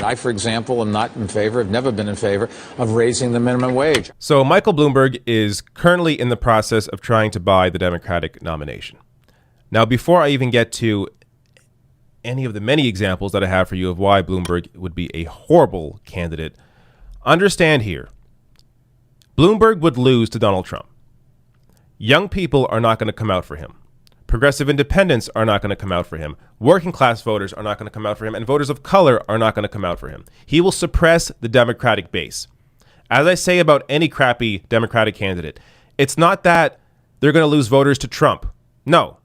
I, for example, am not in favor, have never been in favor of raising the minimum wage. So Michael Bloomberg is currently in the process of trying to buy the Democratic nomination. Now, before I even get to any of the many examples that I have for you of why Bloomberg would be a horrible candidate, understand here, Bloomberg would lose to Donald Trump. Young people are not going to come out for him. Progressive independents are not going to come out for him. Working class voters are not going to come out for him. And voters of color are not going to come out for him. He will suppress the Democratic base. As I say about any crappy Democratic candidate, it's not that they're going to lose voters to Trump. No.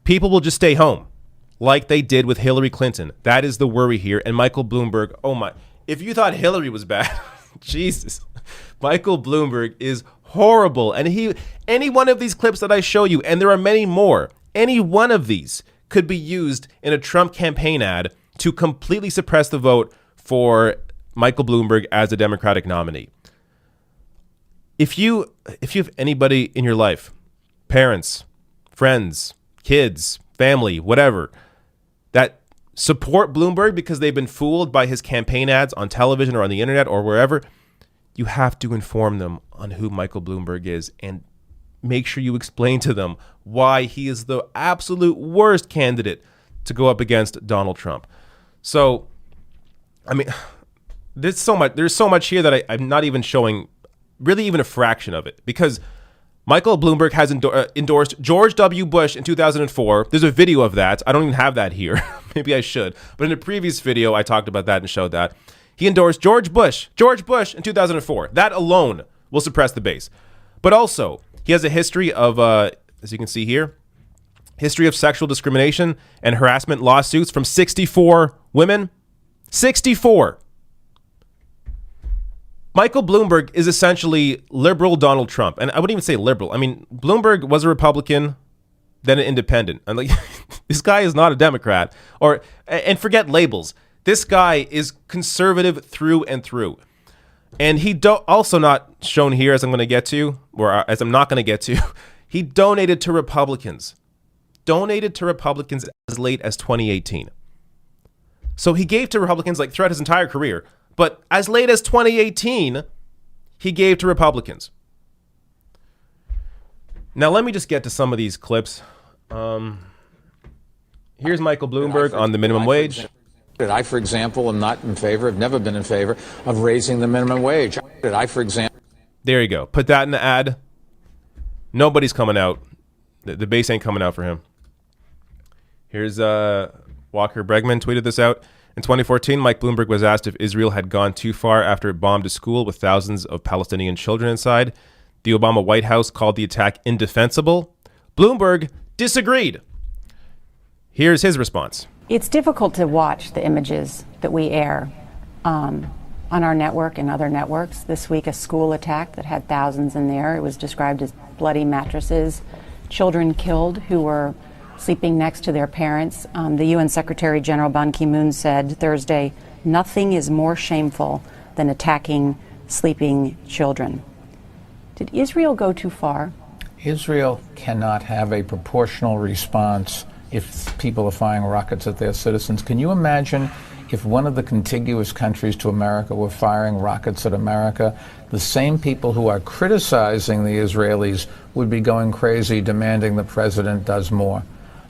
People will just stay home like they did with Hillary Clinton. That is the worry here. And Michael Bloomberg, oh my, if you thought Hillary was bad, Jesus, Michael Bloomberg is horrible. And any one of these clips that I show you, and there are many more, any one of these could be used in a Trump campaign ad to completely suppress the vote for Michael Bloomberg as a Democratic nominee. If you have anybody in your life, parents, friends, kids, family, whatever, that support Bloomberg because they've been fooled by his campaign ads on television or on the internet or wherever, you have to inform them on who Michael Bloomberg is and make sure you explain to them why he is the absolute worst candidate to go up against Donald Trump. So, I mean, there's so much here that I'm not even showing really even a fraction of it, because Michael Bloomberg has endorsed George W. Bush in 2004. There's a video of that. I don't even have that here. Maybe I should. But in a previous video, I talked about that and showed that. He endorsed George Bush in 2004. That alone will suppress the base. But also, he has a history of, as you can see here, history of sexual discrimination and harassment lawsuits from 64 women. 64. Michael Bloomberg is essentially liberal Donald Trump. And I wouldn't even say liberal. I mean, Bloomberg was a Republican, then an independent. And like, this guy is not a Democrat. And forget labels. This guy is conservative through and through. And he also not shown here, as I'm going to get to, or as I'm not going to get to, he donated to Republicans. Donated to Republicans as late as 2018. So he gave to Republicans like throughout his entire career. But as late as 2018, he gave to Republicans. Now, let me just get to some of these clips. Here's Michael Bloomberg on the minimum wage. I, for example, am not in favor, have never been in favor of raising the minimum wage. I, for example. There you go. Put that in the ad. Nobody's coming out. The base ain't coming out for him. Here's Walker Bregman tweeted this out. In 2014, Mike Bloomberg was asked if Israel had gone too far after it bombed a school with thousands of Palestinian children inside. The Obama White House called the attack indefensible. Bloomberg disagreed. Here's his response. It's difficult to watch the images that we air on our network and other networks. This week, a school attack that had thousands in there. It was described as bloody mattresses, children killed who were sleeping next to their parents. The UN Secretary General Ban Ki-moon said Thursday, nothing is more shameful than attacking sleeping children. Did Israel go too far? Israel cannot have a proportional response if people are firing rockets at their citizens. Can you imagine if one of the contiguous countries to America were firing rockets at America? The same people who are criticizing the Israelis would be going crazy, demanding the president does more.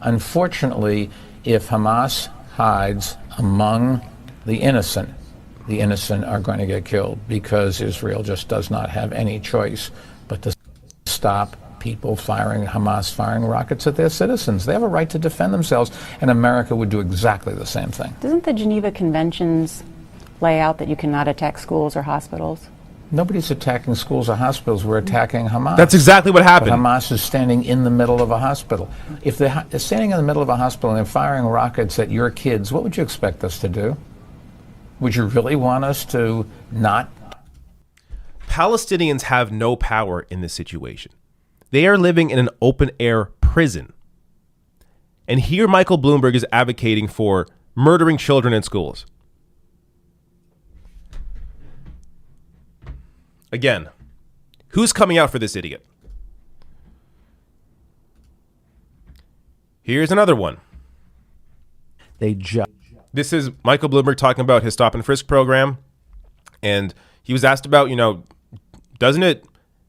Unfortunately, if Hamas hides among the innocent are going to get killed, because Israel just does not have any choice but to stop people Hamas firing rockets at their citizens. They have a right to defend themselves, and America would do exactly the same thing. Doesn't the Geneva Conventions lay out that you cannot attack schools or hospitals? Nobody's attacking schools or hospitals. We're attacking Hamas. That's exactly what happened. But Hamas is standing in the middle of a hospital. If they're standing in the middle of a hospital and they're firing rockets at your kids, what would you expect us to do? Would you really want us to not? Palestinians have no power in this situation. They are living in an open-air prison. And here Michael Bloomberg is advocating for murdering children in schools. Again, who's coming out for this idiot? Here's another one. This is Michael Bloomberg talking about his stop and frisk program. And he was asked about, doesn't it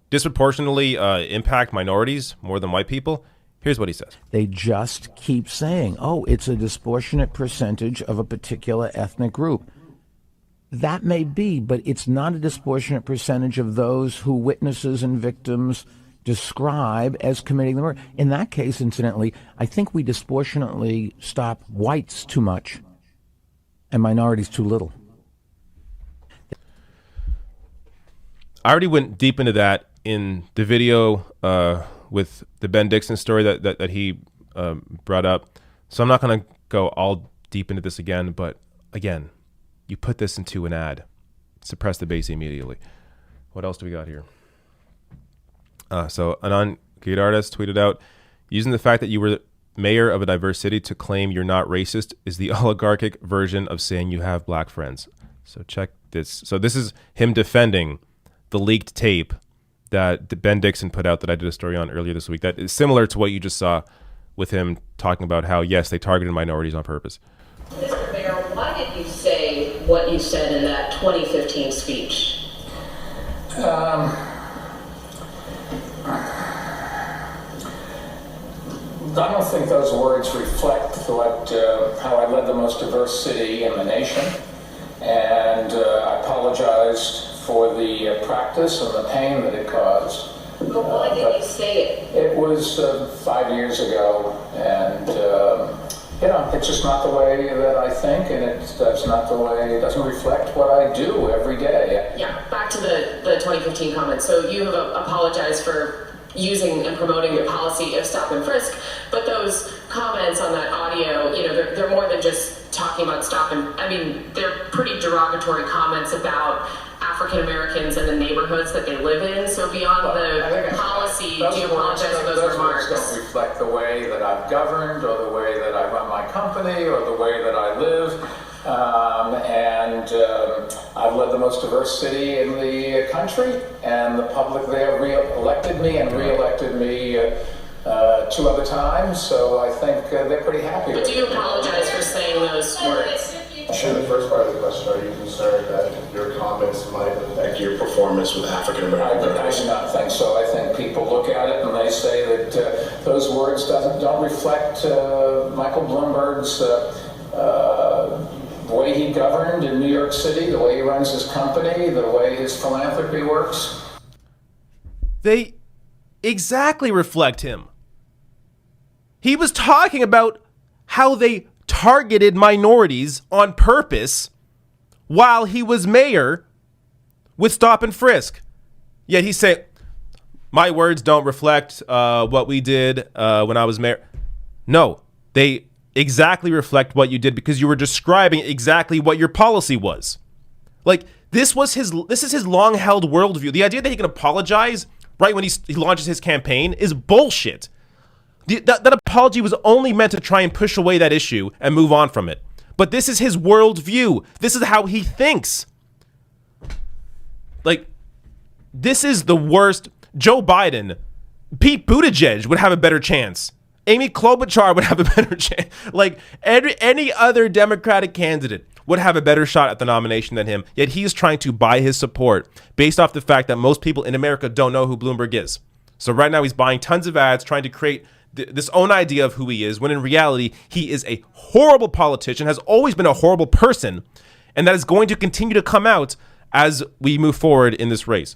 disproportionately impact minorities more than white people? Here's what he says. They just keep saying, oh, it's a disproportionate percentage of a particular ethnic group. That may be, but it's not a disproportionate percentage of those who witnesses and victims describe as committing the murder. In that case, incidentally, I think we disproportionately stop whites too much and minorities too little. I already went deep into that in the video with the Ben Dixon story that he brought up. So I'm not going to go all deep into this again, but again, you put this into an ad, suppress the base immediately. What else do we got here? So Anand Gidardas tweeted out, using the fact that you were mayor of a diverse city to claim you're not racist is the oligarchic version of saying you have black friends. So check this. So this is him defending the leaked tape that Ben Dixon put out that I did a story on earlier this week. That is similar to what you just saw with him talking about how, yes, they targeted minorities on purpose. Mr. Mayor, why did you say what you said in that 2015 speech? I don't think those words reflect how I led the most diverse city in the nation, and I apologized for the practice and the pain that it caused. But why did you say it? It was 5 years ago, and it's just not the way that I think, and it doesn't reflect what I do every day. Yeah, back to the 2015 comments. So you have apologized for using and promoting your policy of stop and frisk, but those comments on that audio, they're more than just talking about they're pretty derogatory comments about African Americans and the neighborhoods that they live in. So beyond the policy, do you apologize for those remarks? Those words don't reflect the way that I've governed, or the way that I run my company, or the way that I live. I've led the most diverse city in the country, and the public there elected me and re-elected me 2 other times, so I think they're pretty happy with it. But do you apologize for saying those words? In the first part of the question, are you concerned that your comments might affect your performance with African American voters? I do not think so. I think people look at it and they say that those words don't reflect Michael Bloomberg's the way he governed in New York City, the way he runs his company, the way his philanthropy works. They exactly reflect him. He was talking about how they targeted minorities on purpose while he was mayor with stop and frisk. Yet he said, my words don't reflect what we did when I was mayor. No, they exactly reflect what you did because you were describing exactly what your policy was. Like, this is his long-held worldview. The idea that he can apologize right when he launches his campaign is bullshit. That apology was only meant to try and push away that issue and move on from it. But this is his worldview. This is how he thinks. Like, this is the worst. Joe Biden, Pete Buttigieg would have a better chance. Amy Klobuchar would have a better chance. Like, any other Democratic candidate would have a better shot at the nomination than him. Yet he is trying to buy his support based off the fact that most people in America don't know who Bloomberg is. So right now he's buying tons of ads, trying to create this own idea of who he is, when in reality, he is a horrible politician, has always been a horrible person, and that is going to continue to come out as we move forward in this race.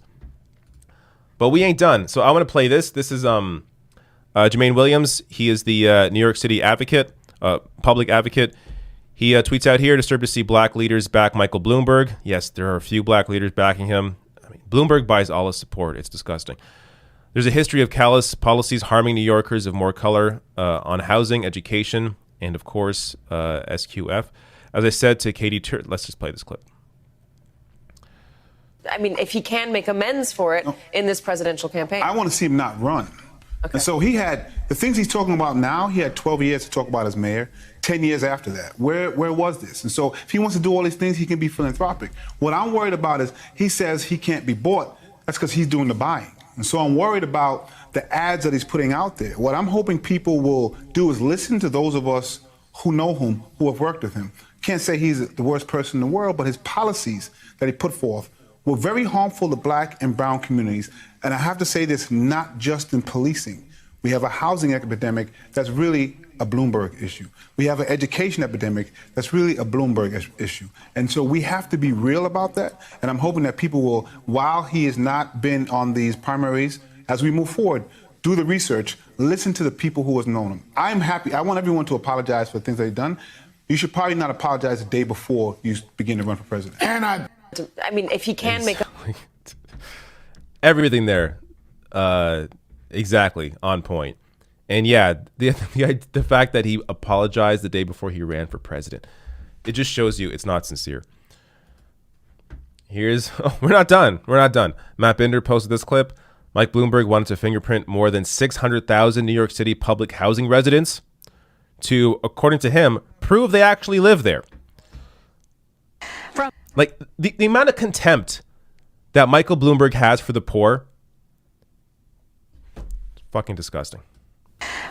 But we ain't done. So I want to play this. This is Jermaine Williams. He is the New York City advocate, public advocate. He tweets out here, disturbed to see black leaders back Michael Bloomberg. Yes, there are a few black leaders backing him. I mean, Bloomberg buys all his support. It's disgusting. There's a history of callous policies harming New Yorkers of more color on housing, education, and, of course, SQF. As I said to Katie let's just play this clip. I mean, if he can make amends for it in this presidential campaign. I want to see him not run. Okay. And so he had, the things he's talking about now, he had 12 years to talk about as mayor, 10 years after that. Where was this? And so if he wants to do all these things, he can be philanthropic. What I'm worried about is he says he can't be bought. That's because he's doing the buying. And so I'm worried about the ads that he's putting out there. What I'm hoping people will do is listen to those of us who know him, who have worked with him. Can't say he's the worst person in the world, but his policies that he put forth were very harmful to black and brown communities. And I have to say this, not just in policing. We have a housing epidemic that's really a Bloomberg issue. We have an education epidemic that's really a Bloomberg issue. And so we have to be real about that. And I'm hoping that people will, while he has not been on these primaries, as we move forward, do the research, listen to the people who have known him. I'm happy. I want everyone to apologize for the things they've done. You should probably not apologize the day before you begin to run for president. And I mean, if he can make everything there, exactly on point. And yeah, the fact that he apologized the day before he ran for president, it just shows you it's not sincere. We're not done. We're not done. Matt Binder posted this clip. Mike Bloomberg wanted to fingerprint more than 600,000 New York City public housing residents to, according to him, prove they actually live there. Like the amount of contempt that Michael Bloomberg has for the poor, it's fucking disgusting.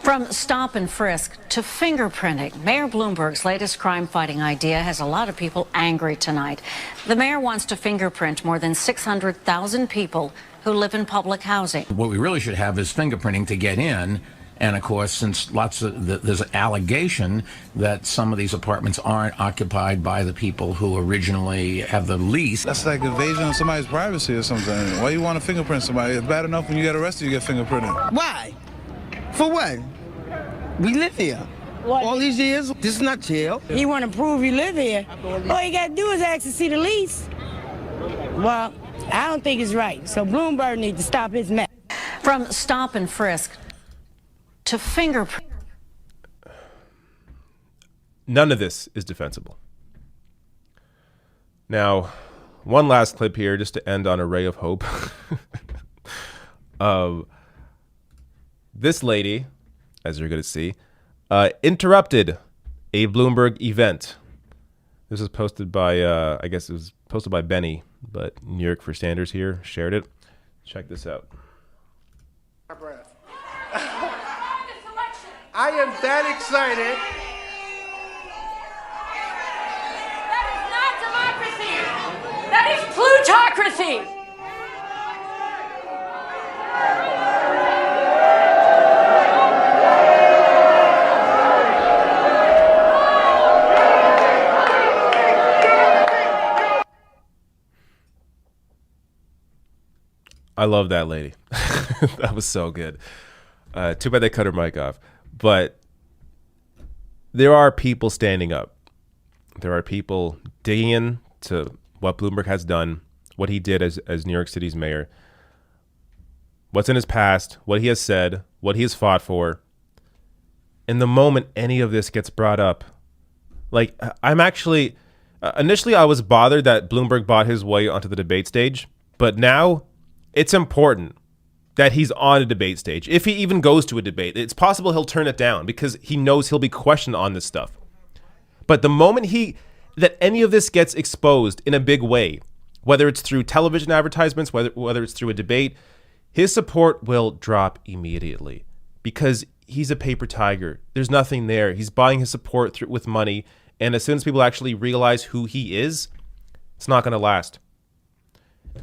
From stop and frisk to fingerprinting, Mayor Bloomberg's latest crime-fighting idea has a lot of people angry tonight. The mayor wants to fingerprint more than 600,000 people who live in public housing. What we really should have is fingerprinting to get in. And of course, since there's an allegation that some of these apartments aren't occupied by the people who originally have the lease. That's like invasion of somebody's privacy or something. Why you want to fingerprint somebody? It's bad enough when you get arrested, you get fingerprinted. Why? For what? We live here. What? All these years, this is not jail. You want to prove you live here? All you got to do is ask to see the lease. Well, I don't think it's right. So Bloomberg needs to stop his mess. From stop and frisk to fingerprint. None of this is defensible. Now, one last clip here just to end on a ray of hope. This lady, as you're going to see, interrupted a Bloomberg event. This was posted by, I guess it was posted by Benny, but New York for Sanders here shared it. Check this out. I am that excited. That is not democracy. That is plutocracy. I love that lady. That was so good. Too bad they cut her mic off. But there are people standing up. There are people digging in to what Bloomberg has done, what he did as New York City's mayor, what's in his past, what he has said, what he has fought for. In the moment any of this gets brought up, like I'm actually, initially I was bothered that Bloomberg bought his way onto the debate stage, but now it's important that he's on a debate stage. If he even goes to a debate, it's possible he'll turn it down because he knows he'll be questioned on this stuff. But the moment that any of this gets exposed in a big way, whether it's through television advertisements, whether it's through a debate, his support will drop immediately because he's a paper tiger. There's nothing there. He's buying his support with money. And as soon as people actually realize who he is, it's not going to last.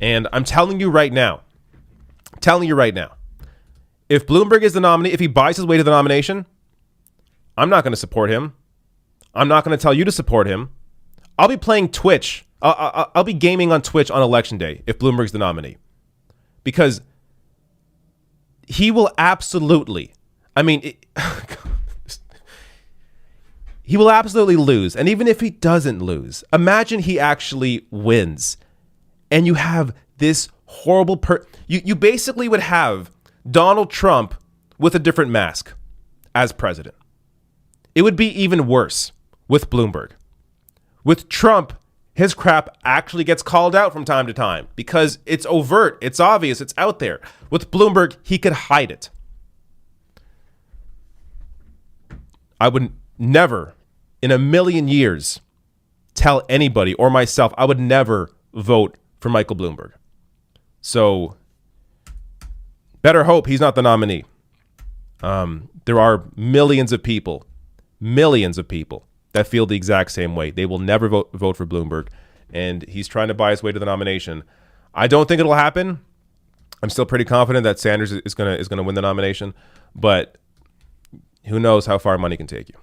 And I'm telling you right now, if Bloomberg is the nominee, if he buys his way to the nomination, I'm not going to support him. I'm not going to tell you to support him. I'll be playing Twitch. I'll be gaming on Twitch on election day if Bloomberg's the nominee. Because he will absolutely, he will absolutely lose. And even if he doesn't lose, imagine he actually wins. And you have this horrible you basically would have Donald Trump with a different mask as president. It would be even worse with Bloomberg. With Trump, his crap actually gets called out from time to time because it's overt, it's obvious, it's out there. With Bloomberg, he could hide it. I would never in a million years tell anybody or myself, I would never vote for Michael Bloomberg. So better hope he's not the nominee. There are millions of people that feel the exact same way. They will never vote for Bloomberg, and he's trying to buy his way to the nomination. I don't think it'll happen. I'm still pretty confident that Sanders is gonna win the nomination, but who knows how far money can take you.